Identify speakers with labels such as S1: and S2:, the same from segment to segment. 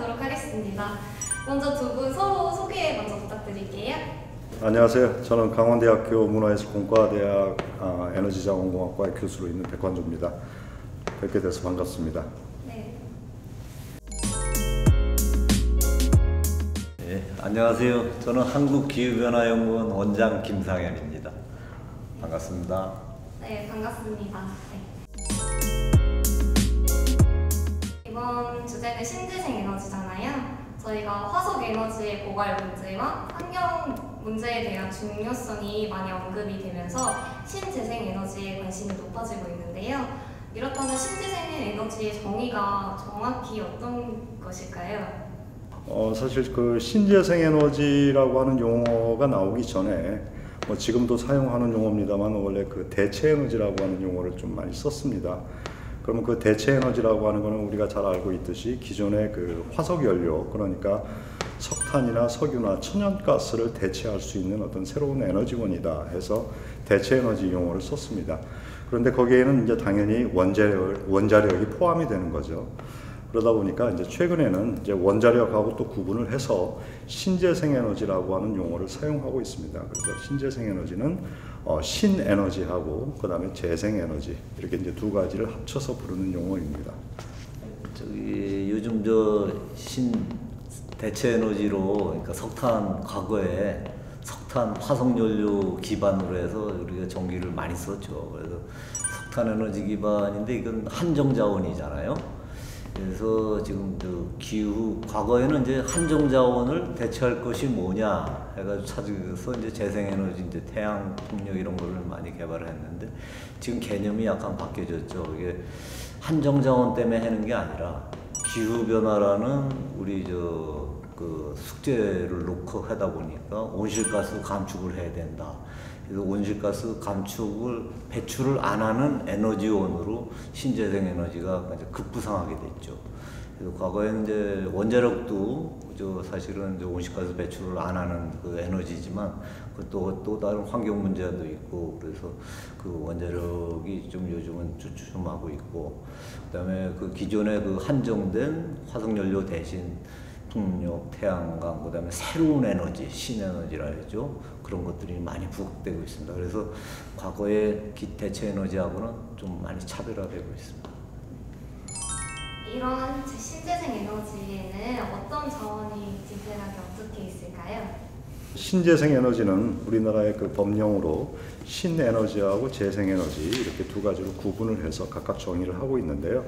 S1: 시작하도록 하겠습니다. 먼저 두 분 서로 소개 먼저 부탁드릴게요.
S2: 안녕하세요. 저는 강원대학교 문화예술공과대학 에너지자원공학과의 교수로 있는 백관조입니다. 뵙게 돼서 반갑습니다.
S1: 네.
S3: 네, 안녕하세요. 저는 한국기후변화연구원 원장 김상현입니다. 반갑습니다.
S1: 네, 반갑습니다. 네. 이번 주제는 신재생 에너지잖아요. 저희가 화석 에너지의 고갈 문제와 환경 문제에 대한 중요성이 많이 언급이 되면서 신재생 에너지에 관심이 높아지고 있는데요. 이렇다면 신재생 에너지의 정의가 정확히 어떤 것일까요?
S2: 사실 그 신재생 에너지라고 하는 용어가 나오기 전에 지금도 사용하는 용어입니다만 원래 그 대체 에너지라고 하는 용어를 좀 많이 썼습니다. 그러면 그 대체 에너지라고 하는 것은 우리가 잘 알고 있듯이 기존의 그 화석 연료, 그러니까 석탄이나 석유나 천연가스를 대체할 수 있는 어떤 새로운 에너지원이다 해서 대체 에너지 용어를 썼습니다. 그런데 거기에는 이제 당연히 원자력이 포함이 되는 거죠. 그러다 보니까 이제 최근에는 이제 원자력하고 또 구분을 해서 신재생 에너지라고 하는 용어를 사용하고 있습니다. 그래서 신재생 에너지는 신에너지하고 그다음에 재생 에너지 이렇게 이제 두 가지를 합쳐서 부르는 용어입니다.
S3: 요즘 대체 에너지로, 그러니까 석탄, 과거에 석탄 화석 연료 기반으로 해서 우리가 전기를 많이 썼죠. 그래서 석탄 에너지 기반인데 이건 한정 자원이잖아요. 그래서 지금 과거에는 이제 한정 자원을 대체할 것이 뭐냐 해가지고 찾아서 이제 재생에너지, 이제 태양, 풍력 이런 거를 많이 개발을 했는데 지금 개념이 약간 바뀌어졌죠. 이게 한정 자원 때문에 하는 게 아니라 기후 변화라는 우리 그 숙제를 놓고 하다 보니까 온실가스 감축을 해야 된다. 그래서 온실가스 감축을 배출을 안 하는 에너지원으로 신재생 에너지가 급부상하게 됐죠. 그래서 과거에는 이제 원자력도 사실은 이제 온실가스 배출을 안 하는 그 에너지지만 또 다른 환경 문제도 있고, 그래서 그 원자력이 좀 요즘은 주춤하고 있고, 그다음에 그 기존의 그 한정된 화석 연료 대신 풍력, 태양광, 그다음에 새로운 에너지, 신에너지라 하죠. 그런 것들이 많이 부각되고 있습니다. 그래서 과거의 대체 에너지하고는 좀 많이 차별화되고 있습니다.
S1: 이런 신재생 에너지에는 어떤 자원이 디테일하게 어떻게 있을까요?
S2: 신재생 에너지는 우리나라의 그 법령으로 신에너지하고 재생에너지 이렇게 두 가지로 구분을 해서 각각 정의를 하고 있는데요.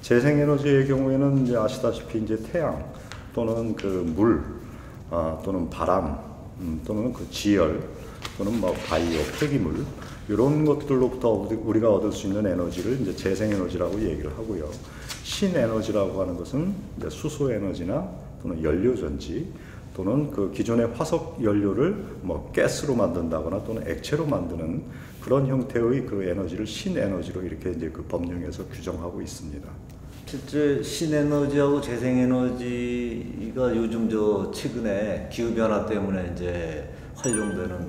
S2: 재생에너지의 경우에는 이제 아시다시피 이제 태양 또는 그 물, 또는 바람, 또는 그 지열, 또는 바이오, 폐기물 이런 것들로부터 우리가 얻을 수 있는 에너지를 이제 재생에너지라고 얘기를 하고요. 신에너지라고 하는 것은 이제 수소에너지나 또는 연료전지 또는 그 기존의 화석 연료를 가스로 만든다거나 또는 액체로 만드는 그런 형태의 그 에너지를 신에너지로 이렇게 이제 그 법령에서 규정하고 있습니다.
S3: 실제 신에너지하고 재생에너지가 요즘 최근에 기후변화 때문에 이제 활용되는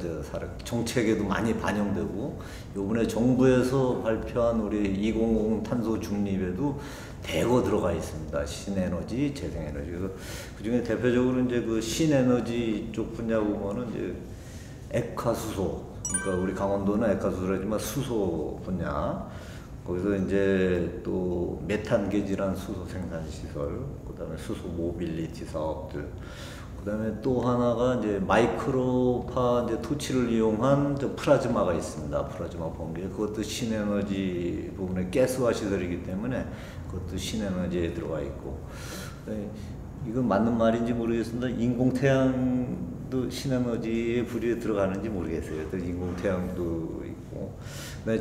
S3: 정책에도 많이 반영되고, 요번에 정부에서 발표한 우리 2050 탄소 중립에도 대거 들어가 있습니다. 신에너지, 재생에너지. 그래서 그 중에 대표적으로 이제 그 신에너지 쪽 분야 보면은 이제 액화수소, 그러니까 우리 강원도는 액화수소라지만 수소 분야, 거기서 이제 또 메탄 계질한 수소 생산 시설, 그다음에 수소 모빌리티 사업들, 그다음에 또 하나가 이제 마이크로파 토치를 이용한 플라즈마가 있습니다. 플라즈마 번개. 그것도 신에너지 부분의 가스화 시설이기 때문에 그것도 신에너지에 들어가 있고. 이건 맞는 말인지 모르겠습니다. 인공태양도 신에너지의 부류에 들어가는지 모르겠어요. 또 인공태양도 있고.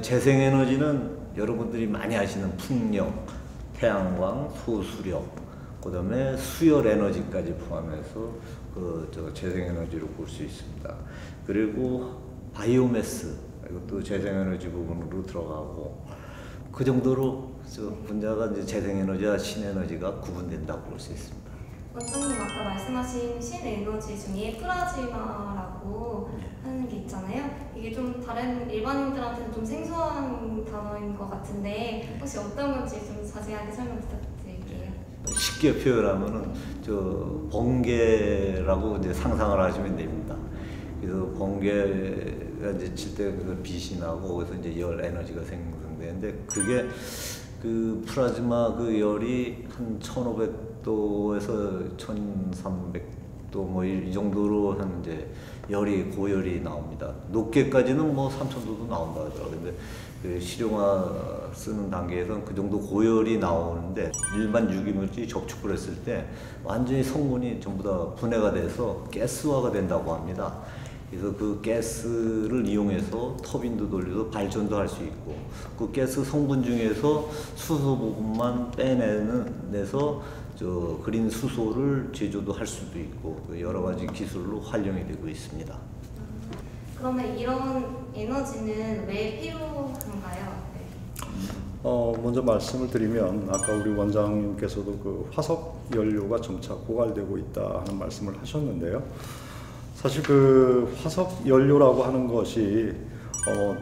S3: 재생에너지는 여러분들이 많이 아시는 풍력, 태양광, 소수력, 그 다음에 수열 에너지까지 포함해서 재생에너지로 볼 수 있습니다. 그리고 바이오매스, 이것도 재생에너지 부분으로 들어가고, 그 정도로 분야가 이제 재생에너지와 신에너지가 구분된다고 볼 수 있습니다.
S1: 원장님 아까 말씀하신 신에너지 중에 플라즈마라고 하는 게 있잖아요. 이게 좀 다른 일반인들한테는 좀 생소한 단어인 것 같은데 혹시 어떤 건지 좀 자세하게 설명 부탁드릴게요.
S3: 쉽게 표현하면은 저 번개라고 이제 상상을 하시면 됩니다. 그래서 번개가 이제 칠 때 그 빛이 나고 거기서 이제 열 에너지가 생성되는데 그게 그 플라즈마 그 열이 한 1500도에서 1300도 뭐 이 정도로 한 이제 열이 고열이 나옵니다. 높게까지는 뭐 3000도도 나온다 하더라고요. 근데 그 실용화 쓰는 단계에서는 그 정도 고열이 나오는데 일반 유기물질이 접촉을 했을 때 완전히 성분이 전부 다 분해가 돼서 가스화가 된다고 합니다. 그래서 그 가스를 이용해서 터빈도 돌려서 발전도 할 수 있고 그 가스 성분 중에서 수소 부분만 빼내서 저 그린 수소를 제조도 할 수도 있고 여러 가지 기술로 활용이 되고 있습니다.
S1: 그러면 이런 에너지는 왜 필요한가요? 네.
S2: 먼저 말씀을 드리면 아까 우리 원장님께서도 그 화석 연료가 점차 고갈되고 있다 하는 말씀을 하셨는데요. 사실 그 화석 연료라고 하는 것이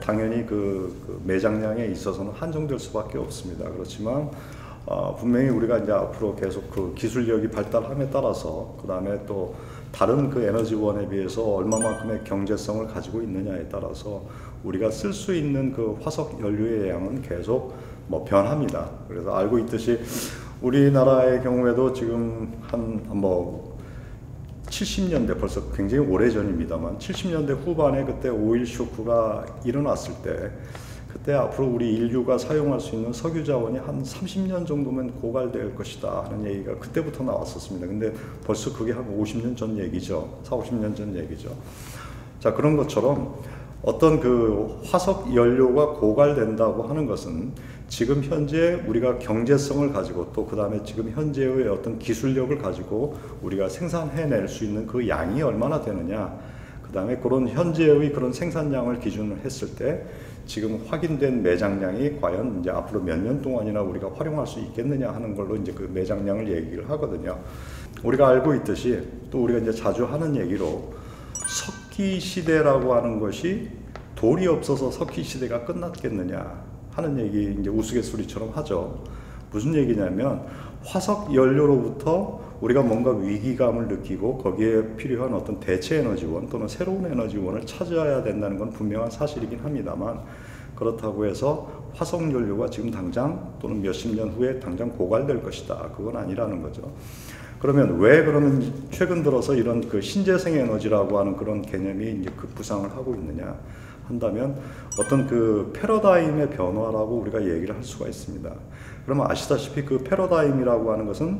S2: 당연히 그 매장량에 있어서는 한정될 수밖에 없습니다. 그렇지만 분명히 우리가 이제 앞으로 계속 그 기술력이 발달함에 따라서 그 다음에 또 다른 그 에너지원에 비해서 얼마만큼의 경제성을 가지고 있느냐에 따라서 우리가 쓸 수 있는 그 화석 연료의 양은 계속 뭐 변합니다. 그래서 알고 있듯이 우리나라의 경우에도 지금 한 뭐 70년대 벌써 굉장히 오래전입니다만 70년대 후반에 그때 오일 쇼크가 일어났을 때 그때 앞으로 우리 인류가 사용할 수 있는 석유 자원이 한 30년 정도면 고갈될 것이다 하는 얘기가 그때부터 나왔었습니다. 근데 벌써 그게 한 50년 전 얘기죠. 40, 50년 전 얘기죠. 자, 그런 것처럼 어떤 그 화석 연료가 고갈된다고 하는 것은 지금 현재 우리가 경제성을 가지고 또 그 다음에 지금 현재의 어떤 기술력을 가지고 우리가 생산해낼 수 있는 그 양이 얼마나 되느냐, 그 다음에 그런 현재의 그런 생산량을 기준으로 했을 때 지금 확인된 매장량이 과연 이제 앞으로 몇 년 동안이나 우리가 활용할 수 있겠느냐 하는 걸로 이제 그 매장량을 얘기를 하거든요. 우리가 알고 있듯이 또 우리가 이제 자주 하는 얘기로 석기 시대라고 하는 것이 돌이 없어서 석기 시대가 끝났겠느냐 하는 얘기 이제 우스갯소리처럼 하죠. 무슨 얘기냐면 화석 연료로부터 우리가 뭔가 위기감을 느끼고 거기에 필요한 어떤 대체 에너지원 또는 새로운 에너지원을 찾아야 된다는 건 분명한 사실이긴 합니다만 그렇다고 해서 화석 연료가 지금 당장 또는 몇십 년 후에 당장 고갈될 것이다. 그건 아니라는 거죠. 그러면 왜 그러면 최근 들어서 이런 그 신재생 에너지라고 하는 그런 개념이 이제 급부상을 하고 있느냐 한다면 어떤 그 패러다임의 변화라고 우리가 얘기를 할 수가 있습니다. 그러면 아시다시피 그 패러다임이라고 하는 것은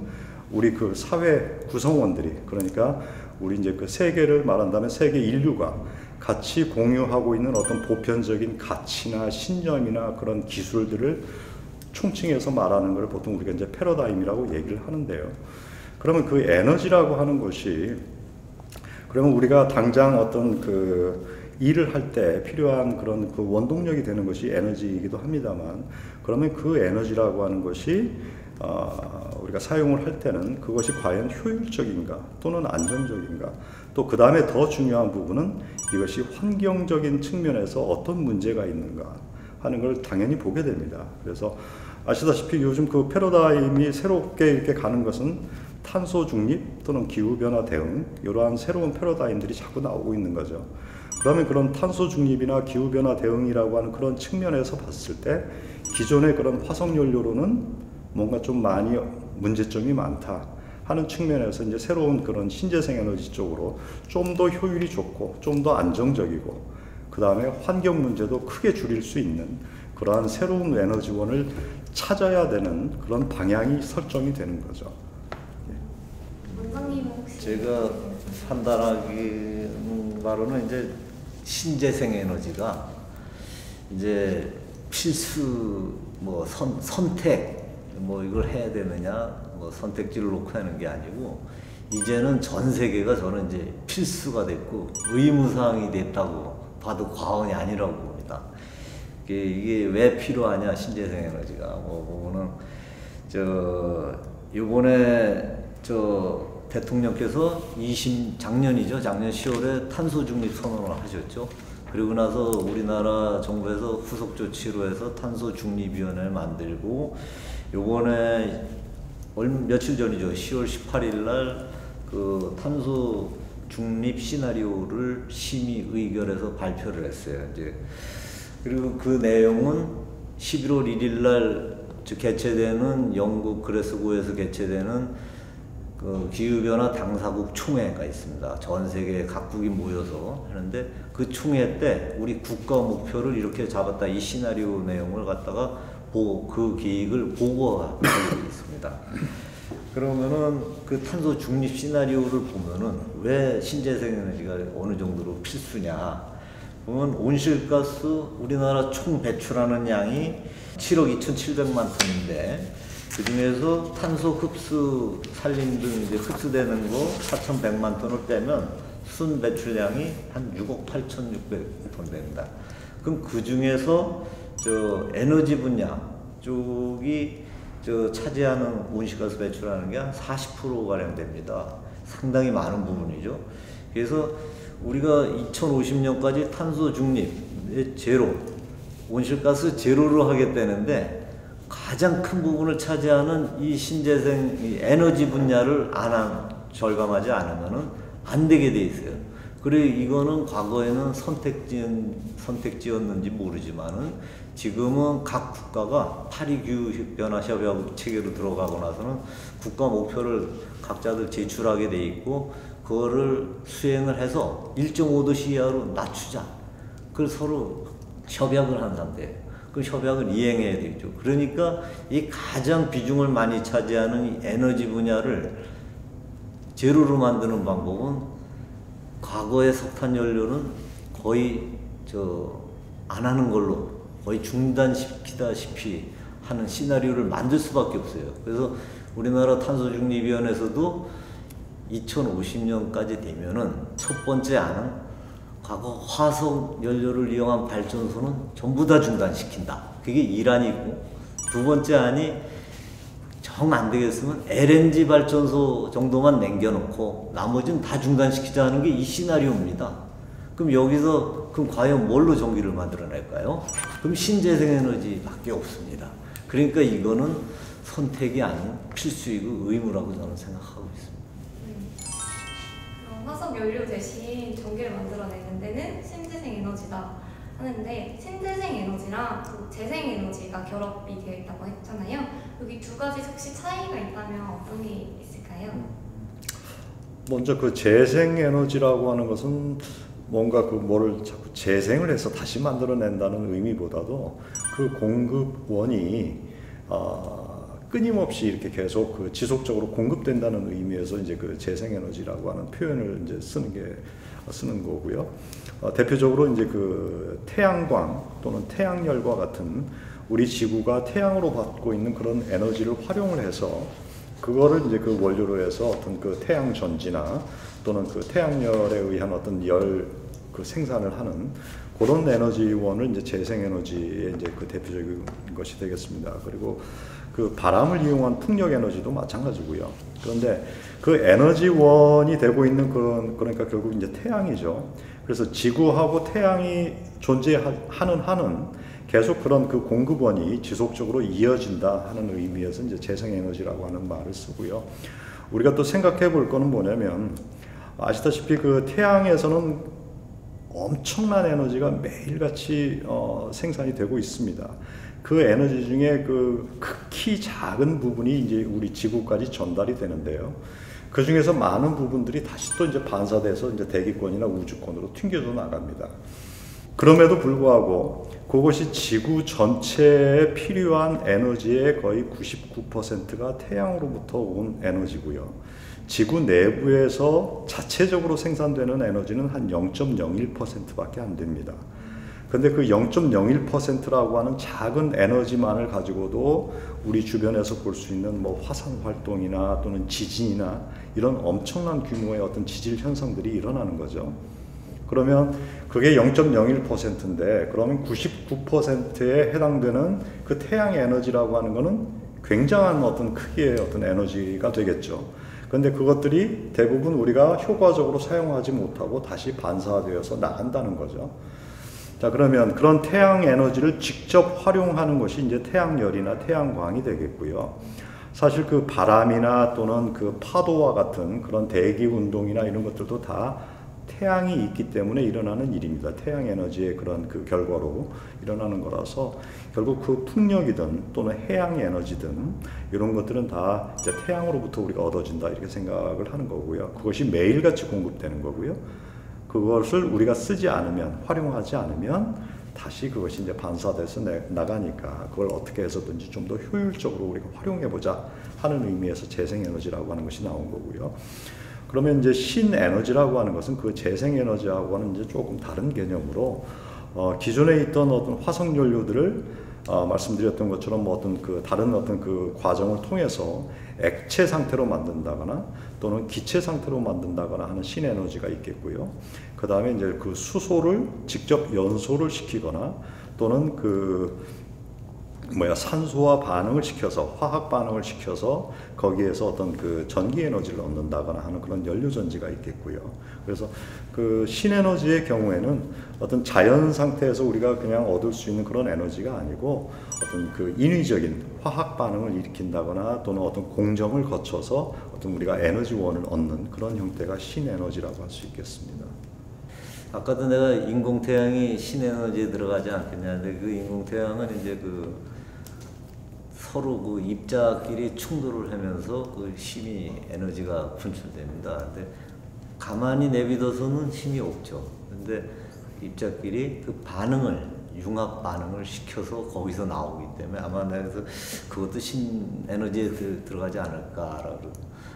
S2: 우리 그 사회 구성원들이 그러니까 우리 이제 그 세계를 말한다면 세계 인류가 같이 공유하고 있는 어떤 보편적인 가치나 신념이나 그런 기술들을 총칭해서 말하는 걸 보통 우리가 이제 패러다임이라고 얘기를 하는데요. 그러면 그 에너지라고 하는 것이 그러면 우리가 당장 어떤 그 일을 할 때 필요한 그런 그 원동력이 되는 것이 에너지이기도 합니다만 그러면 그 에너지라고 하는 것이 우리가 사용을 할 때는 그것이 과연 효율적인가 또는 안정적인가 또 그 다음에 더 중요한 부분은 이것이 환경적인 측면에서 어떤 문제가 있는가 하는 걸 당연히 보게 됩니다. 그래서 아시다시피 요즘 그 패러다임이 새롭게 이렇게 가는 것은 탄소 중립 또는 기후변화 대응 이러한 새로운 패러다임들이 자꾸 나오고 있는 거죠. 그러면 그런 탄소 중립이나 기후변화 대응이라고 하는 그런 측면에서 봤을 때 기존의 그런 화석연료로는 뭔가 좀 많이 문제점이 많다 하는 측면에서 이제 새로운 그런 신재생 에너지 쪽으로 좀 더 효율이 좋고 좀 더 안정적이고 그 다음에 환경 문제도 크게 줄일 수 있는 그러한 새로운 에너지원을 찾아야 되는 그런 방향이 설정이 되는 거죠.
S1: 원장님 혹시
S3: 제가 판단하기 바로는 이제 신재생 에너지가 이제 필수 뭐 선택 뭐 이걸 해야 되느냐 뭐 선택지를 놓고 하는 게 아니고 이제는 전 세계가 저는 이제 필수가 됐고 의무사항이 됐다고 봐도 과언이 아니라고 봅니다. 이게 왜 필요하냐 신재생 에너지가 뭐 보면은 이번에 대통령께서 작년이죠. 작년 10월에 탄소 중립 선언을 하셨죠. 그리고 나서 우리나라 정부에서 후속 조치로 해서 탄소 중립위원회를 만들고 요번에 며칠 전이죠. 10월 18일 날 그 탄소 중립 시나리오를 심의 의결해서 발표를 했어요. 이제 그리고 그 내용은 11월 1일 날 개최되는 영국 글래스고에서 개최되는 그 기후변화 당사국 총회가 있습니다. 전 세계 각국이 모여서 하는데 그 총회 때 우리 국가 목표를 이렇게 잡았다. 이 시나리오 내용을 갖다가 그 계획을 보고하고 있습니다. 그러면은 그 탄소 중립 시나리오를 보면은 왜 신재생 에너지가 어느 정도로 필수냐 보면 온실가스 우리나라 총 배출하는 양이 7억 2,700만 톤인데 그 중에서 탄소 흡수 산림 등 이제 흡수되는 거 4,100만 톤을 빼면 순 배출량이 한 6억 8,600톤 됩니다. 그럼 그 중에서 저 에너지 분야 쪽이 차지하는 온실가스 배출하는 게 한 40%가량 됩니다. 상당히 많은 부분이죠. 그래서 우리가 2050년까지 탄소 중립, 제로, 온실가스 제로로 하겠다는데 가장 큰 부분을 차지하는 이 신재생 에너지 분야를 절감하지 않으면은 안 되게 돼 있어요. 그리고 이거는 과거에는 선택지였는지 모르지만은 지금은 각 국가가 파리 기후변화 협약 체계로 들어가고 나서는 국가 목표를 각자들 제출하게 돼 있고 그거를 수행을 해서 1.5도 이하로 낮추자. 그걸 서로 협약을 한 상태예요. 그 협약을 이행해야 되죠. 그러니까 이 가장 비중을 많이 차지하는 이 에너지 분야를 제로로 만드는 방법은 과거의 석탄 연료는 거의 안 하는 걸로 거의 중단시키다시피 하는 시나리오를 만들 수밖에 없어요. 그래서 우리나라 탄소중립위원회에서도 2050년까지 되면은 첫 번째 안은 과거 화석 연료를 이용한 발전소는 전부 다 중단시킨다. 그게 1안이고 두 번째 안이 정 안 되겠으면 LNG 발전소 정도만 남겨놓고 나머지는 다 중단시키자 하는 게 이 시나리오입니다. 그럼 여기서 과연 뭘로 전기를 만들어낼까요? 그럼 신재생에너지밖에 없습니다. 그러니까 이거는 선택이 아닌 필수이고 의무라고 저는 생각하고 있습니다.
S1: 화석 연료 대신 전기를 만들어내는 데는 신재생 에너지다 하는데 신재생 에너지랑 재생 에너지가 결합이 되어 있다고 했잖아요. 여기 두 가지 혹시 차이가 있다면 어떤 게 있을까요?
S2: 먼저 그 재생 에너지라고 하는 것은 뭔가 뭐를 자꾸 재생을 해서 다시 만들어낸다는 의미보다도 그 공급원이 끊임없이 이렇게 계속 지속적으로 공급된다는 의미에서 이제 그 재생에너지라고 하는 표현을 이제 쓰는 거고요. 대표적으로 이제 그 태양광 또는 태양열과 같은 우리 지구가 태양으로 받고 있는 그런 에너지를 활용을 해서 그거를 이제 그 원료로 해서 어떤 그 태양 전지나 또는 그 태양열에 의한 어떤 그 생산을 하는 그런 에너지원을 이제 재생에너지의 이제 그 대표적인 것이 되겠습니다. 그리고 그 바람을 이용한 풍력 에너지도 마찬가지고요. 그런데 그 에너지원이 되고 있는 그러니까 결국 이제 태양이죠. 그래서 지구하고 태양이 존재하는 한은 계속 그런 그 공급원이 지속적으로 이어진다 하는 의미에서 이제 재생에너지라고 하는 말을 쓰고요. 우리가 또 생각해 볼 거는 뭐냐면 아시다시피 그 태양에서는 엄청난 에너지가 매일같이 생산이 되고 있습니다. 그 에너지 중에 그 극히 작은 부분이 이제 우리 지구까지 전달이 되는데요. 그 중에서 많은 부분들이 다시 또 이제 반사돼서 이제 대기권이나 우주권으로 튕겨져 나갑니다. 그럼에도 불구하고 그것이 지구 전체에 필요한 에너지의 거의 99%가 태양으로부터 온 에너지고요. 지구 내부에서 자체적으로 생산되는 에너지는 한 0.01%밖에 안 됩니다. 근데 그 0.01%라고 하는 작은 에너지만을 가지고도 우리 주변에서 볼 수 있는 뭐 화산 활동이나 또는 지진이나 이런 엄청난 규모의 어떤 지질 현상들이 일어나는 거죠. 그러면 그게 0.01%인데 그러면 99%에 해당되는 그 태양 에너지라고 하는 거는 굉장한 어떤 크기의 어떤 에너지가 되겠죠. 그런데 그것들이 대부분 우리가 효과적으로 사용하지 못하고 다시 반사되어서 나간다는 거죠. 자, 그러면 그런 태양 에너지를 직접 활용하는 것이 이제 태양열이나 태양광이 되겠고요. 사실 그 바람이나 또는 그 파도와 같은 그런 대기 운동이나 이런 것들도 다 태양이 있기 때문에 일어나는 일입니다. 태양 에너지의 그런 그 결과로 일어나는 거라서 결국 그 풍력이든 또는 해양 에너지든 이런 것들은 다 이제 태양으로부터 우리가 얻어진다 이렇게 생각을 하는 거고요. 그것이 매일같이 공급되는 거고요. 그것을 우리가 쓰지 않으면, 활용하지 않으면 다시 그것이 이제 반사돼서 나가니까 그걸 어떻게 해서든지 좀 더 효율적으로 우리가 활용해 보자 하는 의미에서 재생에너지라고 하는 것이 나온 거고요. 그러면 이제 신에너지라고 하는 것은 그 재생에너지하고는 이제 조금 다른 개념으로 기존에 있던 어떤 화석 연료들을 말씀드렸던 것처럼 뭐 어떤 그 다른 어떤 그 과정을 통해서 액체 상태로 만든다거나 또는 기체 상태로 만든다거나 하는 신에너지가 있겠고요. 그 다음에 이제 그 수소를 직접 연소를 시키거나 또는 산소와 반응을 시켜서 화학 반응을 시켜서 거기에서 어떤 그 전기 에너지를 얻는다거나 하는 그런 연료 전지가 있겠고요. 그래서 그 신에너지의 경우에는 어떤 자연 상태에서 우리가 그냥 얻을 수 있는 그런 에너지가 아니고 어떤 그 인위적인 화학 반응을 일으킨다거나 또는 어떤 공정을 거쳐서 어떤 우리가 에너지원을 얻는 그런 형태가 신에너지라고 할 수 있겠습니다.
S3: 아까도 내가 인공태양이 신에너지에 들어가지 않겠냐. 근데 그 인공태양은 이제 서로 그 입자끼리 충돌을 하면서 그 힘이 에너지가 분출됩니다. 근데 가만히 내비둬서는 힘이 없죠. 근데 입자끼리 그 융합 반응을 시켜서 거기서 나오기 때문에 아마 그래서 그것도 신에너지에 들어가지 않을까라고.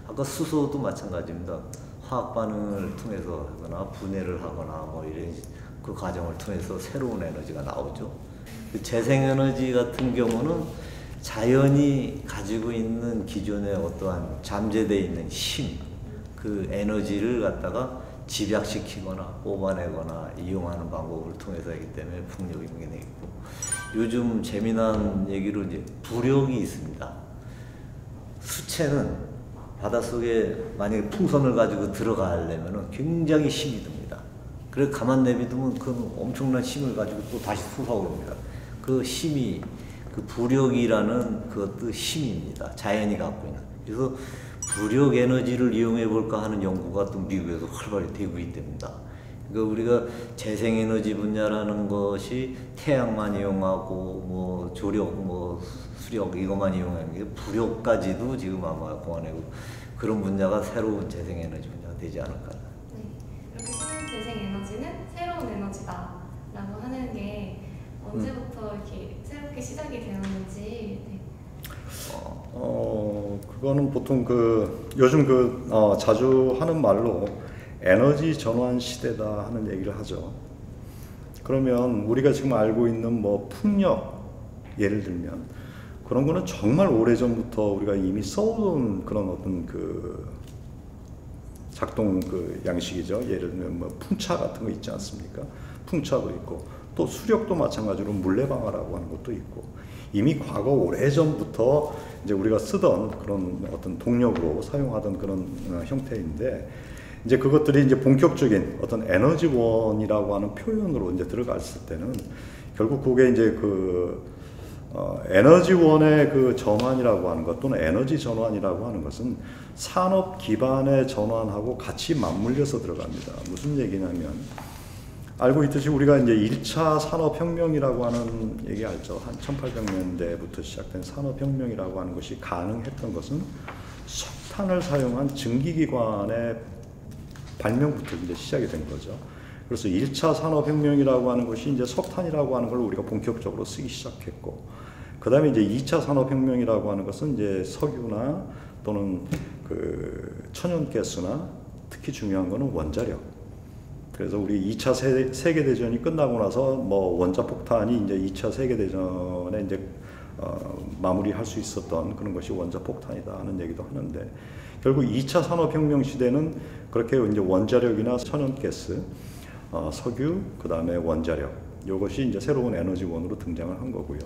S3: 아까 수소도 마찬가지입니다. 화학 반응을 통해서 하거나 분해를 하거나 이런 그 과정을 통해서 새로운 에너지가 나오죠. 그 재생에너지 같은 경우는 자연이 가지고 있는 기존의 어떠한 잠재되어 있는 힘, 그 에너지를 갖다가 집약시키거나 뽑아내거나 이용하는 방법을 통해서 하기 때문에 풍력이 있고, 요즘 재미난 얘기로 이제 부력이 있습니다. 수채는 바닷속에 만약에 풍선을 가지고 들어가려면 굉장히 힘이 듭니다. 그래서 가만 내비두면 그 엄청난 힘을 가지고 또 다시 솟아오릅니다. 그 힘이 그 부력이라는 그것도 힘입니다. 자연이 갖고 있는. 그래서 부력 에너지를 이용해 볼까 하는 연구가 또 미국에서 활발히 되고 있답니다. 그러니까 우리가 재생에너지 분야라는 것이 태양만 이용하고 조력, 수력 이것만 이용하는 게 부력까지도 지금 아마 공안하고 그런 분야가 새로운 재생에너지 분야가 되지 않을까.
S1: 네, 이렇게 신재생에너지는 새로운 에너지다라고 하는 게 언제부터 이렇게 새롭게 시작이 되었는지. 네.
S2: 그거는 보통 요즘 자주 하는 말로 에너지 전환 시대다 하는 얘기를 하죠. 그러면 우리가 지금 알고 있는 풍력 예를 들면 그런 거는 정말 오래전부터 우리가 이미 써온 그런 어떤 작동 양식이죠. 예를 들면 풍차 같은 거 있지 않습니까? 풍차도 있고 또 수력도 마찬가지로 물레방아라고 하는 것도 있고 이미 과거 오래전부터 이제 우리가 쓰던 그런 어떤 동력으로 사용하던 그런 형태인데 이제 그것들이 이제 본격적인 어떤 에너지원이라고 하는 표현으로 이제 들어갔을 때는 결국 그게 이제 에너지원의 전환이라고 하는 것 또는 에너지 전환이라고 하는 것은 산업 기반의 전환하고 같이 맞물려서 들어갑니다. 무슨 얘기냐면 알고 있듯이 우리가 이제 1차 산업혁명이라고 하는 얘기 알죠. 한 1800년대부터 시작된 산업혁명이라고 하는 것이 가능했던 것은 석탄을 사용한 증기기관의 발명부터 이제 시작이 된 거죠. 그래서 1차 산업혁명이라고 하는 것이 이제 석탄이라고 하는 걸 우리가 본격적으로 쓰기 시작했고, 그 다음에 이제 2차 산업혁명이라고 하는 것은 이제 석유나 또는 천연가스나 특히 중요한 거는 원자력. 그래서 우리 2차 세계대전이 끝나고 나서 원자폭탄이 이제 2차 세계대전에 이제 마무리할 수 있었던 그런 것이 원자폭탄이다 하는 얘기도 하는데 결국 2차 산업혁명 시대는 그렇게 이제 원자력이나 천연가스, 석유, 그 다음에 원자력 이것이 이제 새로운 에너지원으로 등장을 한 거고요.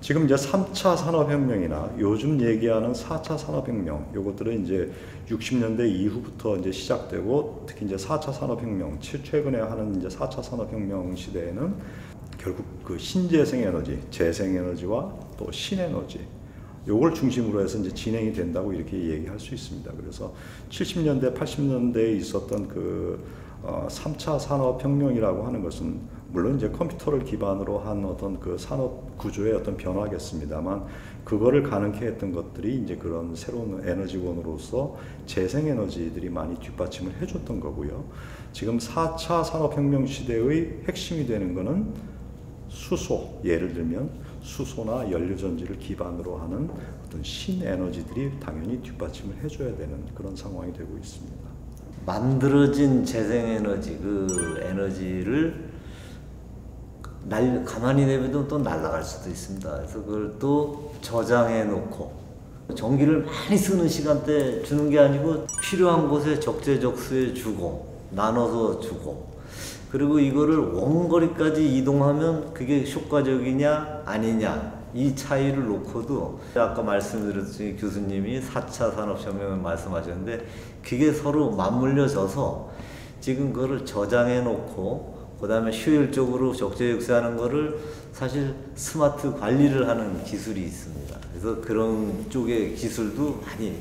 S2: 지금 이제 3차 산업혁명이나 요즘 얘기하는 4차 산업혁명, 요것들은 이제 60년대 이후부터 이제 시작되고 특히 이제 4차 산업혁명, 최근에 하는 이제 4차 산업혁명 시대에는 결국 신재생에너지, 재생에너지와 또 신에너지, 요걸 중심으로 해서 이제 진행이 된다고 이렇게 얘기할 수 있습니다. 그래서 70년대, 80년대에 있었던 그 3차 산업혁명이라고 하는 것은 물론 이제 컴퓨터를 기반으로 한 어떤 그 산업 구조의 어떤 변화겠습니다만 그거를 가능케 했던 것들이 이제 그런 새로운 에너지원으로서 재생에너지들이 많이 뒷받침을 해줬던 거고요. 지금 4차 산업혁명 시대의 핵심이 되는 거는 수소, 예를 들면 수소나 연료전지를 기반으로 하는 어떤 신에너지들이 당연히 뒷받침을 해줘야 되는 그런 상황이 되고 있습니다.
S3: 만들어진 재생에너지, 그 에너지를 가만히 내비두면 또 날아갈 수도 있습니다. 그래서 그걸 또 저장해 놓고 전기를 많이 쓰는 시간대 주는 게 아니고 필요한 곳에 적재적소에 주고 나눠서 주고, 그리고 이거를 원거리까지 이동하면 그게 효과적이냐 아니냐 이 차이를 놓고도 아까 말씀드렸듯이 교수님이 4차 산업혁명을 말씀하셨는데 그게 서로 맞물려져서 지금 그거를 저장해 놓고 그 다음에 효율적으로 적재적소하는 거를 사실 스마트 관리를 하는 기술이 있습니다. 그래서 그런 쪽의 기술도 많이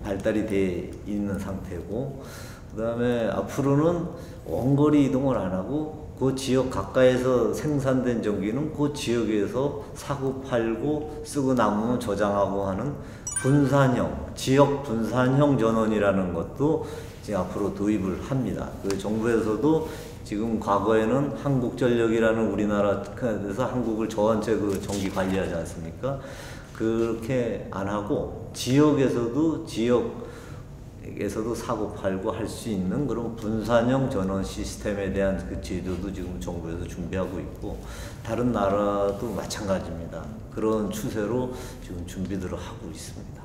S3: 발달이 돼 있는 상태고, 그 다음에 앞으로는 원거리 이동을 안 하고 그 지역 가까이서 생산된 전기는 그 지역에서 사고 팔고 쓰고 남으면 저장하고 하는 분산형, 지역 분산형 전원이라는 것도 이제 앞으로 도입을 합니다. 그 정부에서도 지금 과거에는 한국전력이라는 우리나라에서 한국을 전체 그 전기 관리하지 않습니까? 그렇게 안 하고 지역에서도 사고 팔고 할 수 있는 그런 분산형 전원 시스템에 대한 그 제도도 지금 정부에서 준비하고 있고 다른 나라도 마찬가지입니다. 그런 추세로 지금 준비들을 하고 있습니다.